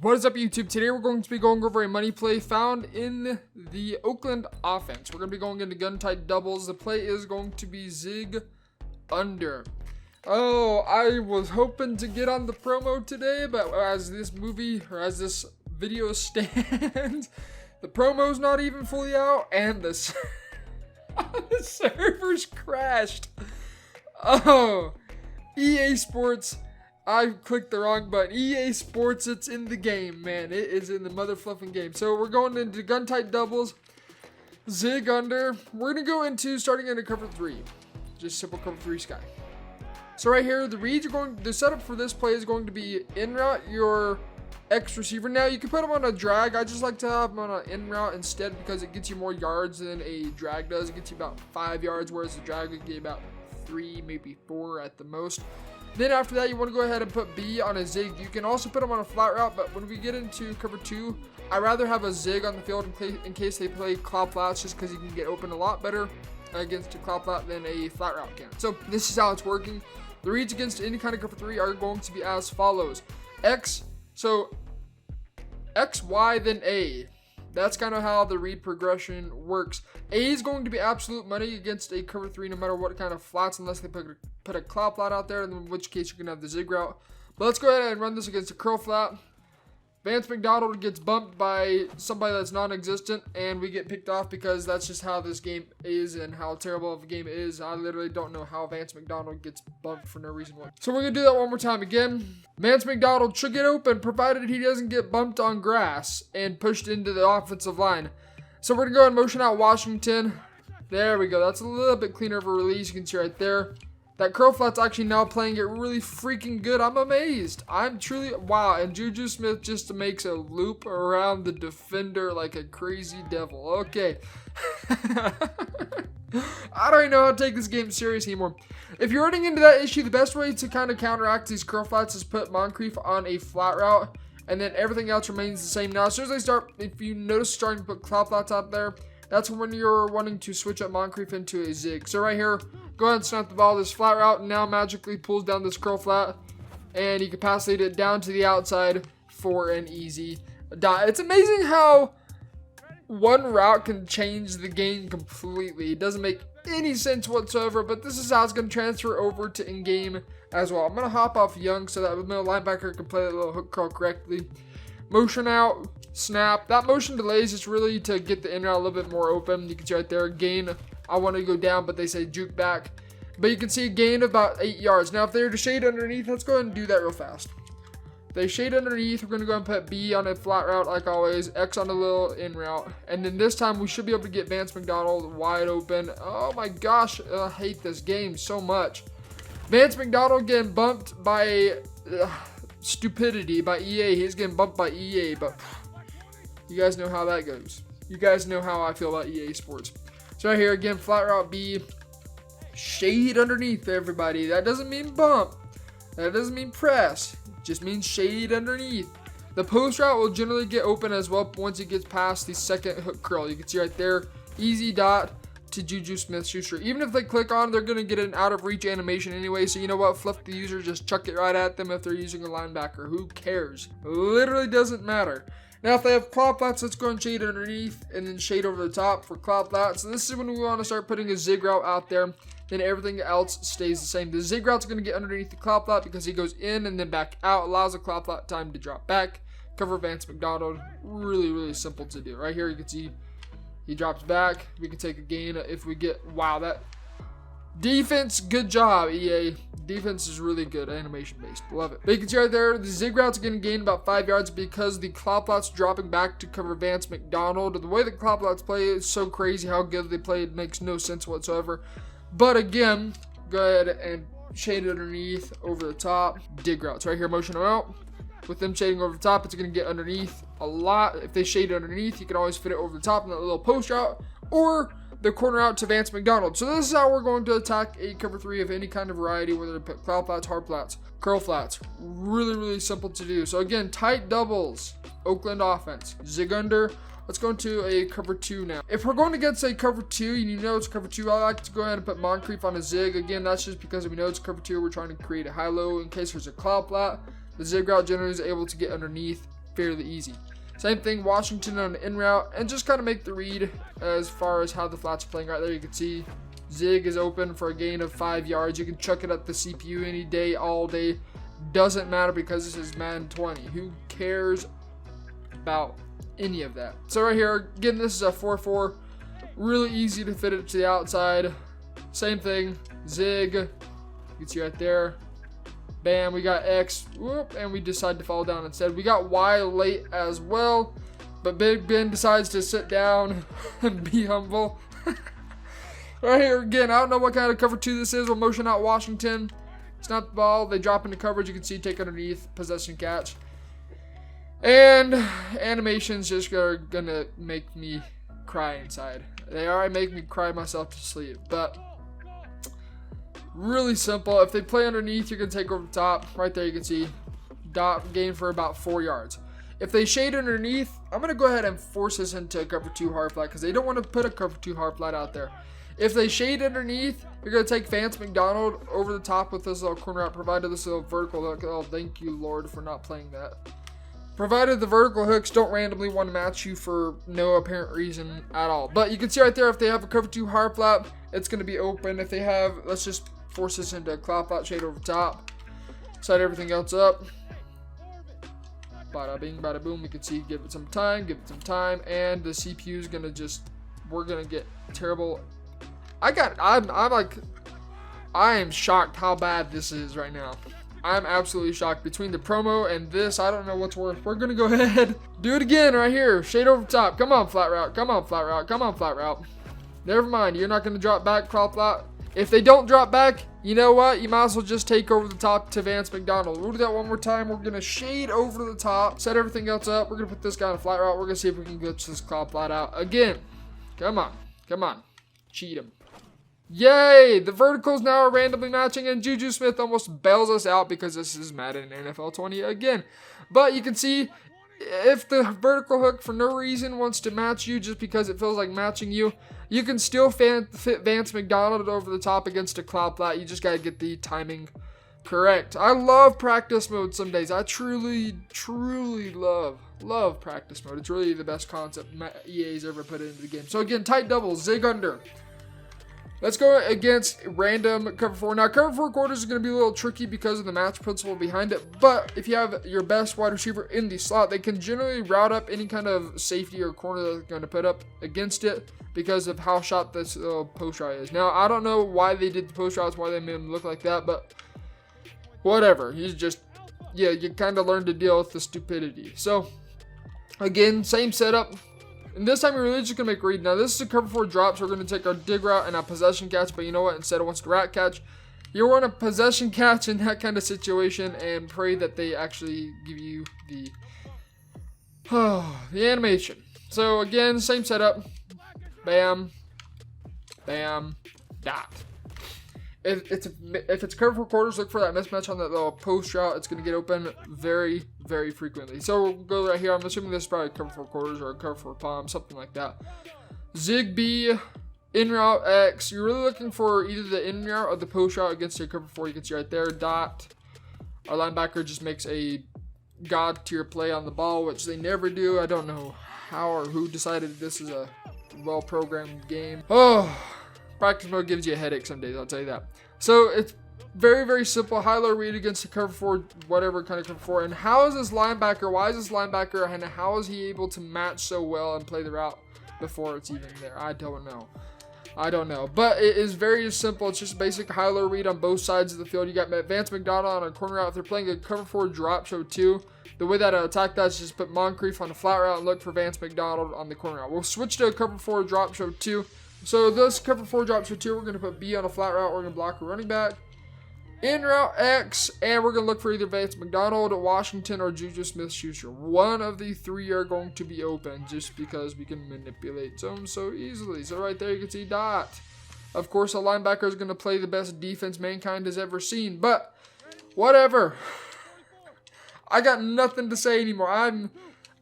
What is up, YouTube? Today we're going to be going over a money play found in the Oakland offense. We're going to be going into gun tight doubles. The play is going to be zig under. Oh, I was hoping to get on the promo today, but as this video stands, the promo's not even fully out, and the servers crashed. Oh, EA Sports. I clicked the wrong button. EA Sports, it's in the game, man. It is in the motherfluffing game. So we're going into gun tight doubles, zig under. We're going to go into starting into cover 3. Just simple cover 3 sky. So right here, the setup for this play is going to be in route your X receiver. Now you can put him on a drag. I just like to have him on an in route instead because it gets you more yards than a drag does. It gets you about 5 yards, whereas the drag would get you about 3, maybe 4 at the most. Then after that, you want to go ahead and put B on a zig. You can also put them on a flat route, but when we get into cover 2, I'd rather have a zig on the field in case they play cloud flats, just because you can get open a lot better against a cloud flat than a flat route can. So this is how it's working. The reads against any kind of cover 3 are going to be as follows. X, Y, then A. That's kind of how the read progression works. A is going to be absolute money against a cover 3 no matter what kind of flats, unless they put a cloud flat out there, in which case you can have the zig route. But let's go ahead and run this against a curl flat. Vance McDonald gets bumped by somebody that's non-existent, and we get picked off because that's just how this game is and how terrible of a game it is. I literally don't know how Vance McDonald gets bumped for no reason whatsoever. So we're going to do that one more time again. Vance McDonald should get open, provided he doesn't get bumped on grass and pushed into the offensive line. So we're going to go and motion out Washington. There we go. That's a little bit cleaner of a release. You can see right there. That curl flat's actually now playing it really freaking good. I'm amazed. I'm truly, wow. And Juju Smith just makes a loop around the defender like a crazy devil. Okay. I don't even know how to take this game serious anymore. If you're running into that issue, the best way to kind of counteract these curl flats is put Moncrief on a flat route, and then everything else remains the same. Now, as soon as they start, if you notice starting to put cloud flats out there, that's when you're wanting to switch up Moncrief into a zig. So right here, go ahead and snap the ball this flat route, and now magically pulls down this curl flat, and you can pass lead it down to the outside for an easy dot. It's amazing how one route can change the game completely. It doesn't make any sense whatsoever, but this is how it's going to transfer over to in-game as well. I'm going to hop off Young so that the middle linebacker can play that little hook curl correctly. Motion out, snap. That motion delays is really to get the in route a little bit more open. You can see right there, gain. I want to go down, but they say juke back. But you can see a gain of about 8 yards. Now, if they were to shade underneath, let's go ahead and do that real fast. If they shade underneath, we're going to go and put B on a flat route like always, X on a little in route. And then this time, we should be able to get Vance McDonald wide open. Oh my gosh, I hate this game so much. Vance McDonald getting bumped by stupidity by EA. He's getting bumped by EA, but you guys know how that goes. You guys know how I feel about EA Sports. So right here, again, flat route B. Shade underneath, everybody. That doesn't mean bump. That doesn't mean press. It just means shade underneath. The post route will generally get open as well once it gets past the second hook curl. You can see right there, easy dot to Juju Smith-Schuster. Even if they click on, they're going to get an out of reach animation anyway. So you know what? Fluff the user, just chuck it right at them if they're using a linebacker. Who cares? Literally doesn't matter. Now, if they have cloud flats, let's go and shade underneath and then shade over the top for cloud flats. So this is when we want to start putting a zig route out there. Then everything else stays the same. The zig route's going to get underneath the cloud flat because he goes in and then back out. Allows the cloud flat time to drop back. Cover Vance McDonald. Really, really simple to do. Right here, you can see he drops back. We can take a gain if we get, wow, that defense, good job, EA. Defense is really good, animation based. Love it. But you can see right there, the zig route's going to gain about 5 yards because the cloud flat's dropping back to cover Vance McDonald. The way the cloud flats play is so crazy how good they play. It makes no sense whatsoever. But again, go ahead and shade it underneath, over the top. Dig routes right here, motion them out. With them shading over the top, it's going to get underneath a lot. If they shade underneath, you can always fit it over the top in that little post route or the corner out to Vance McDonald. So this is how we're going to attack a cover 3 of any kind of variety, whether to put cloud flats, hard flats, curl flats. Really, really simple to do. So again, tight doubles, Oakland offense, zig under. Let's go into a cover 2 now. If we're going against a cover 2, and you know it's cover 2, I like to go ahead and put Moncrief on a zig. Again, that's just because we know it's cover 2. We're trying to create a high-low in case there's a cloud flat. The zig route generally is able to get underneath fairly easy. Same thing, Washington on the in route, and just kind of make the read as far as how the flats are playing. Right there, you can see zig is open for a gain of 5 yards. You can chuck it at the CPU any day, all day. Doesn't matter because this is Madden 20. Who cares about any of that? So right here, again, this is a 4-4. Really easy to fit it to the outside. Same thing, zig. You can see right there. Bam, we got X, whoop, and we decide to fall down instead. We got Y late as well, but Big Ben decides to sit down and be humble. Right here again, I don't know what kind of cover 2 this is. We're motion out Washington. Snap the ball, they drop into coverage. You can see take underneath, possession catch. And animations just are gonna make me cry inside. They already make me cry myself to sleep, but really simple. If they play underneath, you're going to take over the top. Right there, you can see dot gain for about 4 yards. If they shade underneath, I'm going to go ahead and force this into a cover 2 hard flat because they don't want to put a cover 2 hard flat out there. If they shade underneath, you're going to take Vance McDonald over the top with this little corner out, provided this little vertical hook. Oh, thank you, Lord, for not playing that. Provided the vertical hooks don't randomly want to match you for no apparent reason at all. But you can see right there, if they have a cover 2 hard flat, it's going to be open. If they have, let's just force this into a cloud flat, shade over top, set everything else up. Bada bing, bada boom. You can see, give it some time, and the CPU is gonna just, we're gonna get terrible. I am shocked how bad this is right now. I'm absolutely shocked. Between the promo and this, I don't know what's worse. We're gonna go ahead, do it again right here. Shade over top. Come on, flat route. Come on, flat route. Come on, flat route. Never mind. You're not gonna drop back, cloud flat. If they don't drop back, you know what? You might as well just take over the top to Vance McDonald. We'll do that one more time. We're going to shade over the top, set everything else up. We're going to put this guy on a flat route. We're going to see if we can glitch this cloud flat out again. Come on. Come on. Cheat him. Yay! The verticals now are randomly matching, and Juju Smith almost bails us out because this is Madden NFL 20 again. But you can see, if the vertical hook for no reason wants to match you just because it feels like matching you, you can still fit Vance McDonald over the top against a cloud flat. You just got to get the timing correct. I love practice mode some days. I truly love practice mode. It's really the best concept EA's ever put into the game. So again, tight double, zig under. Let's go against random cover 4. Now, cover 4 quarters is going to be a little tricky because of the match principle behind it. But if you have your best wide receiver in the slot, they can generally route up any kind of safety or corner that they're going to put up against it because of how shot this post route is. Now, I don't know why they did the post routes, why they made them look like that, but whatever. He's just, yeah, you kind of learn to deal with the stupidity. So, again, same setup. And this time, you're really just going to make read. Now, this is a cover 4 drop, so we're going to take our dig route and a possession catch. But you know what? Instead of once the rat catch, you run a possession catch in that kind of situation and pray that they actually give you the animation. So, again, same setup. Bam. Bam. Dot. If it's cover 4 quarters, look for that mismatch on that little post route. It's going to get open very, very frequently. So we'll go right here. I'm assuming this is probably cover 4 quarters or a cover 4 palm, something like that. Zig B, in route X. You're really looking for either the in route or the post route against your cover 4. You can see right there. Dot. Our linebacker just makes a god tier play on the ball, which they never do. I don't know how or who decided this is a well-programmed game. Oh. Practice mode gives you a headache some days, I'll tell you that. So it's very, very simple. High-low read against the cover 4, whatever kind of cover 4. And how is this linebacker, why is this linebacker, and how is he able to match so well and play the route before it's even there? I don't know. But it is very simple. It's just basic high-low read on both sides of the field. You got Vance McDonald on a corner route. If they're playing a cover 4 drop show too, the way that I attack that is just put Moncrief on a flat route and look for Vance McDonald on the corner route. We'll switch to a cover 4 drop show too. So this cover 4 drop show 2, we're going to put B on a flat route. We're going to block a running back. In route X, and we're going to look for either Vance McDonald, Washington, or Juju Smith-Schuster. One of the 3 are going to be open just because we can manipulate them so easily. So right there you can see dot. Of course, a linebacker is going to play the best defense mankind has ever seen, but whatever. I got nothing to say anymore. I'm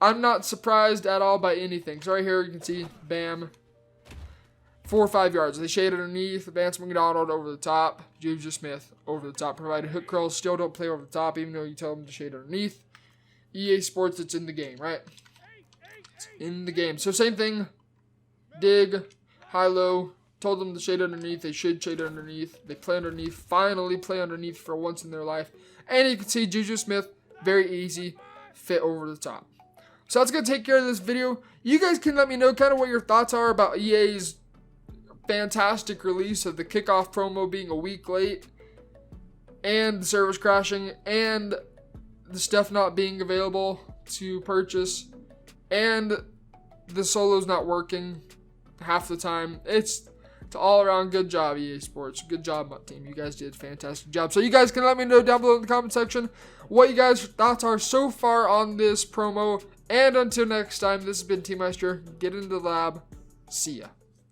not surprised at all by anything. So right here you can see, bam. 4 or 5 yards. They shade underneath. Vance McDonald over the top. Juju Smith over the top. Provided hook curls still don't play over the top, even though you tell them to shade underneath. EA Sports, it's in the game, right? It's in the game. So same thing. Dig, high-low. Told them to shade underneath. They should shade underneath. They play underneath. Finally play underneath for once in their life. And you can see Juju Smith, very easy, fit over the top. So that's going to take care of this video. You guys can let me know kind of what your thoughts are about EA's fantastic release of the kickoff promo being a week late, and the servers crashing, and the stuff not being available to purchase, and the solos not working half the time. It's all around good job, EA Sports. Good job, my team. You guys did a fantastic job. So you guys can let me know down below in the comment section what you guys' thoughts are so far on this promo. And until next time, this has been T Meister. Get into the lab. See ya.